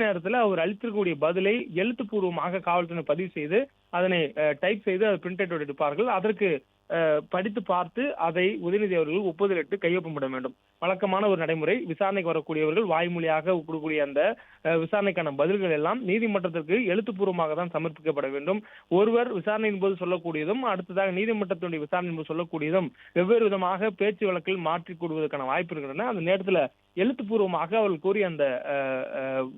நேரத்துல அவர் அளித்திருக்கக்கூடிய பதிலை எழுத்துப்பூர்வமாக காவல்துறையினர் பதிவு செய்து அதனை டைப் செய்து அதை பிரிண்ட் அவுட் எடுப்பார்கள். அதற்கு படித்து பார்த்து அதை உதயநிதி அவர்கள் ஒப்புதலிட்டு கையொப்பமிட வேண்டும். வழக்கமான ஒரு நடைமுறை. விசாரணைக்கு வரக்கூடியவர்கள் வாய்மொழியாக கொடுக்கக்கூடிய அந்த விசாரணைக்கான பதில்கள் எல்லாம் நீதிமன்றத்திற்கு எழுத்துப்பூர்வமாக தான் சமர்ப்பிக்கப்பட வேண்டும். ஒருவர் விசாரணையின் போது சொல்லக்கூடியதும் அடுத்ததாக நீதிமன்றத்தினுடைய விசாரணையின் போது சொல்லக்கூடியதும் வெவ்வேறு விதமாக பேச்சு வழக்கில் மாற்றிக் கொள்வதற்கான வாய்ப்பு இருக்கின்றன. அந்த நேரத்தில் எழுத்துப்பூர்வமாக அவர்கள் கூறிய அந்த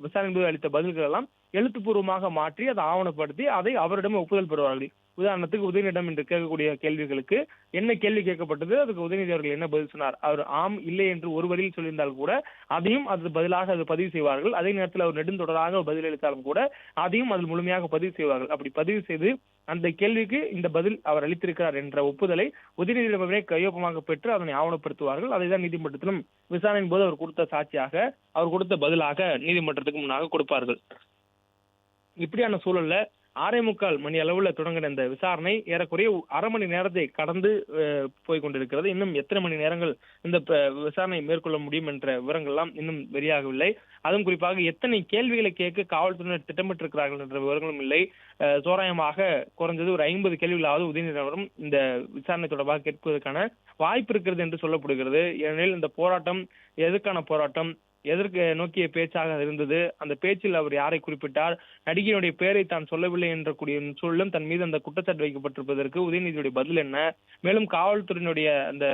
விசாரணையின் போது அளித்த பதில்கள் எல்லாம் எழுத்துப்பூர்வமாக மாற்றி அதை ஆவணப்படுத்தி அதை அவரிடம் ஒப்புதல் பெறுவார்கள். உதாரணத்துக்கு உதயநிதியிடம் என்று கேட்கக்கூடிய கேள்விகளுக்கு என்ன கேள்வி கேட்கப்பட்டது, அதுக்கு உதயநிதி அவர்கள் என்ன பதில் சொன்னார், அவர் ஆம் இல்லை என்று ஒரு வரியில் சொல்லியிருந்தால் கூட அதையும் அது பதிலாக அது பதிவு செய்வார்கள். அதே நேரத்தில் அவர் நெடுந்தொடராக பதிலளித்தாலும் கூட அதையும் அதில் முழுமையாக பதிவு செய்வார்கள். அப்படி பதிவு செய்து அந்த கேள்விக்கு இந்த பதில் அவர் அளித்திருக்கிறார் என்ற ஒப்புதலை உதயநிதியிடமே கையொப்பமாக பெற்று அதனை ஆவணப்படுத்துவார்கள். அதைதான் நீதிமன்றத்திலும் விசாரணையின் போது அவர் கொடுத்த சாட்சியாக அவர் கொடுத்த பதிலாக நீதிமன்றத்துக்கு முன்னாக கொடுப்பார்கள். இப்படியான சூழல்ல 6:45 மணி அளவுல தொடங்கின இந்த விசாரணை ஏறக்குறைய அரை மணி நேரத்தை கடந்து போய்கொண்டிருக்கிறது. இன்னும் எத்தனை மணி நேரங்கள் இந்த விசாரணை மேற்கொள்ள முடியும் என்ற விவரங்கள்லாம் இன்னும் வெளியாகவில்லை. அதுவும் குறிப்பாக எத்தனை கேள்விகளை கேட்க காவல்துறையினர் திட்டமிட்டிருக்கிறார்கள் என்ற விவரங்களும் இல்லை. தோராயமாக குறைஞ்சது ஒரு 50 கேள்விகளாவது உதயநிதியிடம் இந்த விசாரணை தொடர்பாக கேட்பதற்கான வாய்ப்பு இருக்கிறது என்று சொல்லப்படுகிறது. ஏனெனில் இந்த போராட்டம் எதற்கான போராட்டம், எதற்கு நோக்கிய பேச்சாக இருந்தது, அந்த பேச்சில் அவர் யாரை குறிப்பிட்டார், நடிகையுடைய பெயரை தான் சொல்லவில்லை என்ற கூடிய சூழலும் தன் மீது அந்த குற்றச்சாட்டு வைக்கப்பட்டிருப்பதற்கு உதயநிதியுடைய பதில் என்ன, மேலும் காவல்துறையினுடைய அந்த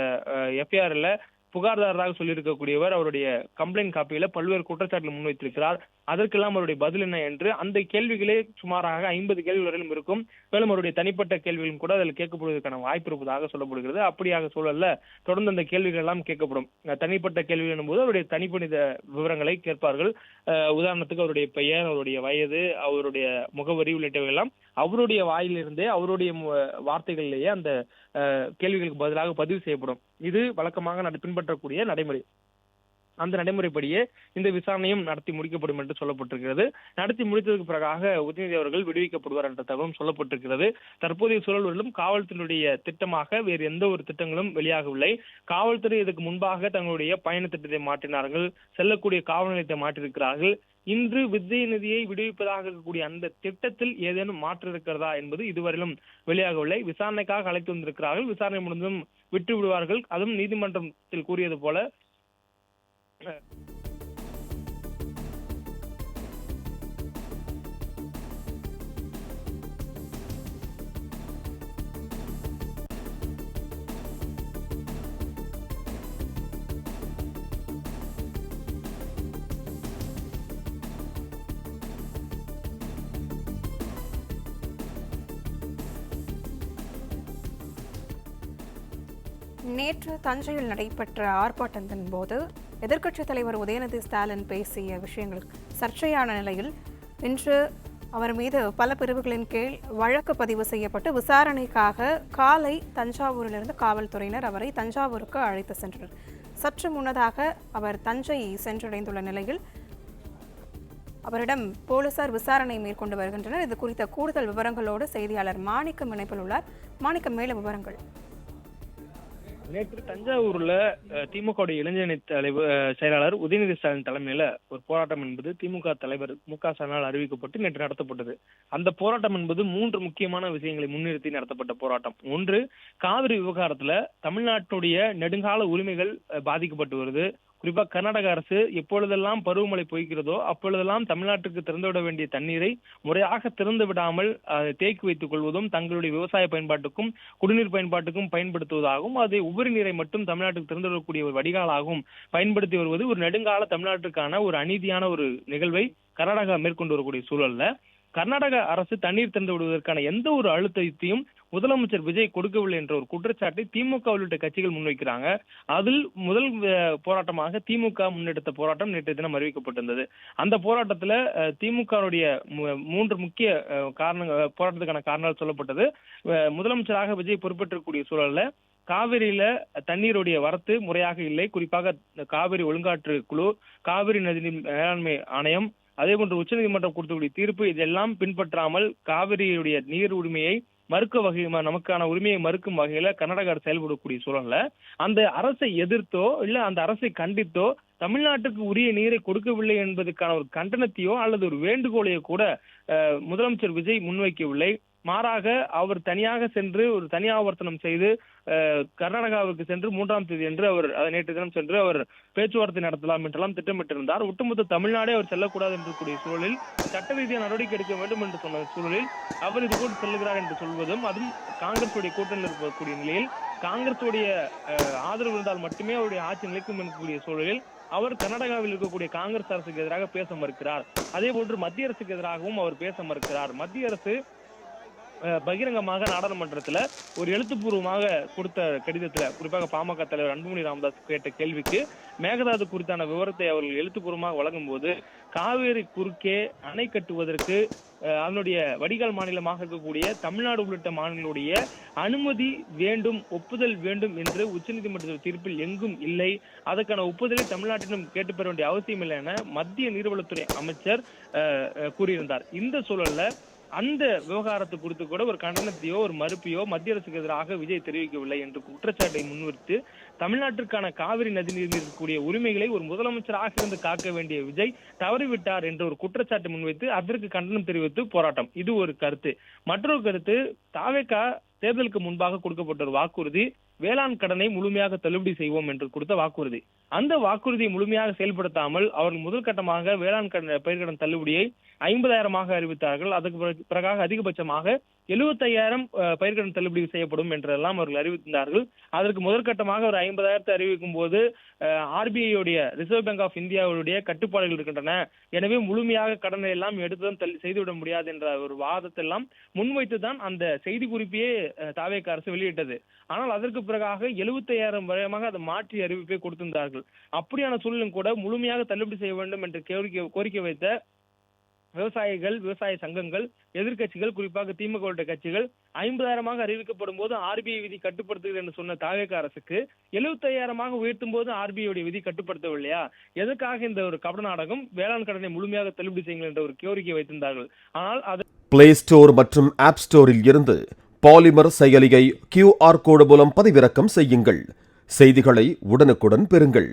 எஃப்ஐஆர்ல புகார்தாரராக சொல்லியிருக்கக்கூடியவர் அவருடைய கம்ப்ளைண்ட் காப்பியில பல்வேறு குற்றச்சாட்டுகள் முன்வைத்திருக்கிறார், அதற்கெல்லாம் அவருடைய பதில் என்ன என்று அந்த கேள்விகளே சுமாராக 50 கேள்விகள் வரையிலும் இருக்கும். மேலும் அவருடைய தனிப்பட்ட கேள்விகளும் கூட அதில் கேட்கப்படுவதற்கான வாய்ப்பு இருப்பதாக சொல்லப்படுகிறது. அப்படியாக சூழல்ல தொடர்ந்து அந்த கேள்விகள் எல்லாம் கேட்கப்படும். தனிப்பட்ட கேள்விகள் எனும்போது அவருடைய தனிப்பட்ட விவரங்களை கேட்பார்கள். உதாரணத்துக்கு அவருடைய பெயர், அவருடைய வயது, அவருடைய முகவரி உள்ளிட்டவை எல்லாம் அவருடைய வாயிலிருந்தே அவருடைய வார்த்தைகளிலேயே அந்த கேள்விகளுக்கு பதிலாக பதிவு செய்யப்படும். இது வழக்கமாக பின்பற்றக்கூடிய நடைமுறை. அந்த நடைமுறைப்படியே இந்த விசாரணையும் நடத்தி முடிக்கப்படும் என்று சொல்லப்பட்டிருக்கிறது. நடத்தி முடித்ததற்கு பிறகாக உதயநிதி அவர்கள் விடுவிக்கப்படுவார் என்ற தகவலும் சொல்லப்பட்டிருக்கிறது. தற்போதைய சூழல்களிலும் காவல்துறையுடைய திட்டமாக வேறு எந்த ஒரு திட்டங்களும் வெளியாகவில்லை. காவல்துறை இதற்கு முன்பாக தங்களுடைய பயண திட்டத்தை மாற்றினார்கள், செல்லக்கூடிய காவல் நிலையத்தை மாற்றியிருக்கிறார்கள். இன்று உதயநிதியை விடுவிப்பதாக இருக்கக்கூடிய அந்த திட்டத்தில் ஏதேனும் மாற்று இருக்கிறதா என்பது இதுவரையிலும் வெளியாகவில்லை. விசாரணைக்காக அழைத்து வந்திருக்கிறார்கள், விசாரணை முடிந்தும் விட்டு விடுவார்கள். அதுவும் நீதிமன்றத்தில் கூறியது போல நேற்று தஞ்சையில் நடைபெற்ற ஆர்ப்பாட்டத்தின் போது எதிர்க்கட்சித் தலைவர் உதயநிதி ஸ்டாலின் பேசிய விஷயங்கள் சர்ச்சையான நிலையில் இன்று அவர் மீது பல பிரிவுகளின் கீழ் வழக்கு பதிவு செய்யப்பட்டு விசாரணைக்காக காலை தஞ்சாவூரிலிருந்து காவல்துறையினர் அவரை தஞ்சாவூருக்கு அழைத்து சென்றனர். சற்று முன்னதாக அவர் தஞ்சை சென்றடைந்துள்ள நிலையில் அவரிடம் போலீசார் விசாரணை மேற்கொண்டு வருகின்றனர். இது குறித்த கூடுதல் விவரங்களோடு செய்தியாளர் மாணிக்கம் இணைப்பில் உள்ளார். மாணிக்கம், மேலும் விவரங்கள். நேற்று தஞ்சாவூர்ல திமுக இளைஞரணி செயலாளர் உதயநிதி ஸ்டாலின் தலைமையில ஒரு போராட்டம் என்பது திமுக தலைவர் மு.க. ஸ்டாலினால் அறிவிக்கப்பட்டு நேற்று நடத்தப்பட்டது. அந்த போராட்டம் என்பது 3 முக்கியமான விஷயங்களை முன்னிறுத்தி நடத்தப்பட்ட போராட்டம். ஒன்று, காவிரி விவகாரத்துல தமிழ்நாட்டுடைய நெடுங்கால உரிமைகள் பாதிக்கப்பட்டு வருது. குறிப்பா கர்நாடக அரசு எப்பொழுதெல்லாம் பருவமழை பொய்க்கிறதோ அப்பொழுதெல்லாம் தமிழ்நாட்டுக்கு திறந்துவிட வேண்டிய தண்ணீரை முறையாக திறந்து விடாமல் தேக்கி வைத்துக் கொள்வதும், தங்களுடைய விவசாய பயன்பாட்டுக்கும் குடிநீர் பயன்பாட்டுக்கும் பயன்படுத்துவதாகவும், அதை உபரி நீரை மட்டும் தமிழ்நாட்டுக்கு திறந்து விடக்கூடிய ஒரு வடிகாலாகவும் பயன்படுத்தி வருவது ஒரு நெடுங்கால தமிழ்நாட்டுக்கான ஒரு அநீதியான ஒரு நிகழ்வை கர்நாடகா மேற்கொண்டு வரக்கூடிய சூழல்ல கர்நாடக அரசு தண்ணீர் திறந்து விடுவதற்கான எந்த ஒரு அழுத்தத்தையும் முதலமைச்சர் விஜய் கொடுக்கவில்லை என்ற ஒரு குற்றச்சாட்டை திமுக உள்ளிட்ட கட்சிகள் முன்வைக்கிறாங்க. அதில் முதல் போராட்டமாக திமுக முன்னெடுத்த போராட்டம் நேற்றைய தினம் அறிவிக்கப்பட்டிருந்தது. அந்த போராட்டத்துல திமுகவுடைய 3 முக்கிய போராட்டத்துக்கான காரணங்கள் சொல்லப்பட்டது. முதலமைச்சராக விஜய் பொறுப்பேற்றக்கூடிய சூழல்ல காவிரியில தண்ணீருடைய வரத்து முறையாக இல்லை. குறிப்பாக காவிரி ஒழுங்காற்று குழு, காவிரி நதிநீர் மேலாண்மை ஆணையம், அதே போன்று உச்சநீதிமன்றம் கொடுத்தக்கூடிய தீர்ப்பு இதெல்லாம் பின்பற்றாமல் காவிரியுடைய நீர் உரிமையை மறுக்க வகை நமக்கான உரிமையை மறுக்கும் வகையில கர்நாடக அரசு செயல்படக்கூடிய சூழல்ல அந்த அரசை எதிர்த்தோ இல்ல அந்த அரசை கண்டித்தோ தமிழ்நாட்டுக்கு உரிய நீரை கொடுக்கவில்லை என்பதற்கான ஒரு கண்டனத்தையோ அல்லது ஒரு வேண்டுகோளையோ கூட முதலமைச்சர் விஜய் முன்வைக்கவில்லை. மாறாக அவர் தனியாக சென்று ஒரு தனி ஆவர்த்தனம் செய்து கர்நாடகாவுக்கு சென்று 3ஆம் தேதி என்று அவர் நேற்று தினம் சென்று அவர் பேச்சுவார்த்தை நடத்தலாம் என்றெல்லாம் திட்டமிட்டிருந்தார். ஒட்டுமொத்த தமிழ்நாடே அவர் செல்லக்கூடாது என்று கூடிய சூழலில் சட்ட ரீதியாக நடவடிக்கை எடுக்க வேண்டும் என்று சொன்ன சூழலில் அவர் இது கூட செல்லுகிறார் என்று சொல்வதும், அதுவும் காங்கிரசுடைய கூட்டணியில் இருக்கக்கூடிய நிலையில் காங்கிரசுடைய ஆதரவு இருந்தால் மட்டுமே அவருடைய ஆட்சி நிலைக்கும் என்கூடிய சூழலில் அவர் கர்நாடகாவில் இருக்கக்கூடிய காங்கிரஸ் அரசுக்கு எதிராக பேச மறுக்கிறார். அதே போன்று மத்திய அரசுக்கு எதிராகவும் அவர் பேச மறுக்கிறார். மத்திய அரசு பகிரங்கமாக நாடாளுமன்றத்துல ஒரு எழுத்துப்பூர்வமாக கொடுத்த கடிதத்துல, குறிப்பாக பாமக தலைவர் அன்புமணி ராமதாஸ் கேட்ட கேள்விக்கு மேகதாது குறித்தான விவரத்தை அவர்கள் எழுத்துப்பூர்வமாக வழங்கும் போது, காவேரி குறுக்கே அணை கட்டுவதற்கு அதனுடைய வடிகால் மாநிலமாக இருக்கக்கூடிய தமிழ்நாடு உள்ளிட்ட மாநிலங்களுடைய அனுமதி வேண்டும், ஒப்புதல் வேண்டும் என்று உச்சநீதிமன்ற தீர்ப்பில் எங்கும் இல்லை. அதற்கான ஒப்புதலை தமிழ்நாட்டிலும் கேட்டு பெற வேண்டிய அவசியம் இல்லை என மத்திய நீர்வளத்துறை அமைச்சர் கூறியிருந்தார். இந்த சூழல்ல அந்த விவகாரத்தை குறித்து கூட ஒரு கண்டனத்தையோ ஒரு மறுப்பையோ மத்திய அரசுக்கு எதிராக விஜய் தெரிவிக்கவில்லை என்று குற்றச்சாட்டை முன்வைத்து தமிழ்நாட்டிற்கான காவிரி நதிநீரில் இருக்கக்கூடிய உரிமைகளை ஒரு முதலமைச்சராக இருந்து காக்க வேண்டிய விஜய் தவறிவிட்டார் என்ற ஒரு குற்றச்சாட்டை முன்வைத்து அதற்கு கண்டனம் தெரிவித்து போராட்டம். இது ஒரு கருத்து. மற்றொரு கருத்து, தாவேகா தேர்தலுக்கு முன்பாக கொடுக்கப்பட்ட ஒரு வாக்குறுதி வேளாண் கடனை முழுமையாக தள்ளுபடி செய்வோம் என்று கொடுத்த வாக்குறுதி. அந்த வாக்குறுதியை முழுமையாக செயல்படுத்தாமல் அவர்கள் முதல் கட்டமாக வேளாண் பயிர்கடன் தள்ளுபடியை 50,000 அறிவித்தார்கள். அதுக்கு பிறகாக அதிகபட்சமாக 75,000 பயிர்கடன் தள்ளுபடி செய்யப்படும் என்றெல்லாம் அவர்கள் அறிவித்தார்கள். அதற்கு முதற்கட்டமாக ஒரு 50,000 அறிவிக்கும் போது RBI ரிசர்வ் பேங்க் ஆஃப் இந்தியாவுடைய கட்டுப்பாடுகள் இருக்கின்றன, எனவே முழுமையாக கடனை எல்லாம் எடுத்துதான் செய்துவிட முடியாது என்ற ஒரு வாதத்தை எல்லாம் முன்வைத்துதான் அந்த செய்தி குறிப்பையே தாவேகா அரசு வெளியிட்டது. ஆனால் அதற்கு பிறகாக 75,000 வரையமாக அதை மாற்றி அறிவிப்பை கொடுத்திருந்தார்கள். அப்படியான சூழலும் கூட முழுமையாக தள்ளுபடி செய்ய வேண்டும் என்று கோரிக்கை வைத்த விவசாயிகள், விவசாய சங்கங்கள், எதிர்கட்சிகள், குறிப்பாக திமுக கட்சிகள் 50,000 அறிவிக்கப்படும் போது RBI விதி கட்டுப்படுத்துகிறது என்று சொன்ன தாவேகா அரசுக்கு 75,000 உயர்த்தும் போது RBI விதி கட்டுப்படுத்தவில்லையா? எதற்காக இந்த ஒரு கபட நாடகம்? வேளாண் கடனை முழுமையாக தள்ளுபடி செய்யுங்கள் என்ற ஒரு கோரிக்கை வைத்திருந்தார்கள். ஆனால் பிளே ஸ்டோர் மற்றும் ஆப் ஸ்டோரில் இருந்து பாலிமர் செயலியை QR கோடு மூலம் பதிவிறக்கம் செய்யுங்கள். செய்திகளை உடனுக்குடன் பெறுங்கள்.